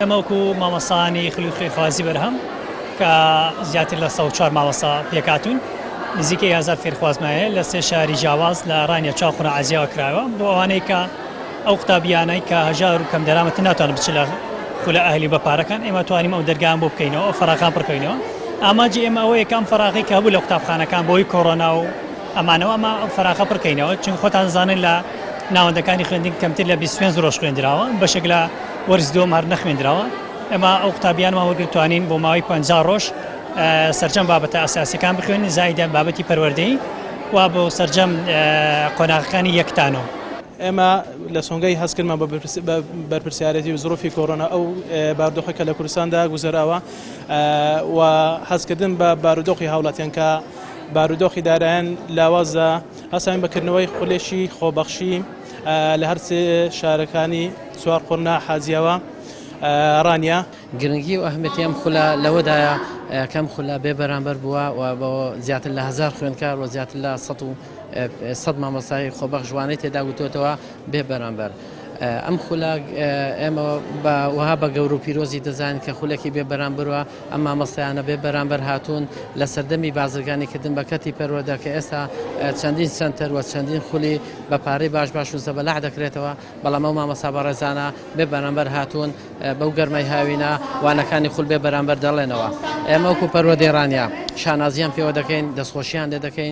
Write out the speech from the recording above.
ئەمەوەکو مامۆستانی خولوخی خوازی بەرهەم کە زیاتر لە 104 مامۆستا پێکاتون نزیکەی 1000 فێرخوازمایە لە 3 شاری جیاواز لە ڕانیە چاخۆرە عەزیەوە کراوە بۆ ئەوانەی کە ئەو قوتابیانەی کە هەژار و کەم دەرامەتە ناتوانن بچن لە خولە ئەهلی بەپارەکان ئێمە توانیم ئەو دەرگایان بۆ بکەینەوە ئەو فەراغان پڕکەینەوە ئاماجی ئێمە ئەوە یەکەم فەراغی کە هەبوو لە قوتابخانەکان بۆی کۆڕۆنا و ئەمانەوە ئەمە فەراغە پڕکەینەوە چون خۆتان زانن لە ناوەندەکانی خوێندن کەمتر لە 25 ڕۆژ خوێندراوە بەشێک لە وەرز دووەم هەر نەخوێندراوە ئێمە ئەو قوتابیانمان وەرگرتوانین بۆ ماوەی 50 ڕۆژ سەرجەم بابەتە ئەساسیەکان بخوێن زایدە بابەتی پەروەردەیی وا بۆ سەرجەم قۆناغەکانی یەکتانەوە ئێمە لە سۆنگای هەستکردمان بە بەرپرسیارەتی و زۆرۆفی کۆڕۆنا ئەو بارودۆخێکە لە کوردستاندا گوزەراوە و هەستکردن بە بارودۆخی هاوڵاتیان کە بارودۆخی دارایان لاوازە هەستاین بەکردنەوەی خولێشی خۆبەخشی لە هەر سێ شارەکانی سوار قورنا حازیەوە ڕانیا گرنگی و ئەهمیەتی ئەم خولە لەوەدایە کەم خولە بێ بەرامبەر بووە و بۆ زیاتر لە 1000 خوێندکار و زیاتر لە 100 مامۆستای خۆبەخش جوانەی تێدا گوتوتەوە بێ بەرامبەر ئەم خولە ئێمە وها بە گەور و پیرۆزی دەزانین کە خولێکی بێ بەرامبرەوە ئەم مامۆستایانە بێ بەرامبەر هاتوون لە سەردەمی بازرگانی کردن بە کەتی پەروەردە کە ئێستا چەندین سنتەر و چەندین خولی بە پارەی باش و زەبەلاح دەکرێتەوە بەڵام ئەو مامۆستا بەڕێزانە بێ بەرامبەر هاتوون بەو گەرمەی هاوینە وانەکانی خول بێ بەرامبەر دەڵێنەوە ئێمە وەکو پەروەردەی ڕانیا شانازیان پێوە دەکەین دەستخۆشییان لێ دەکەین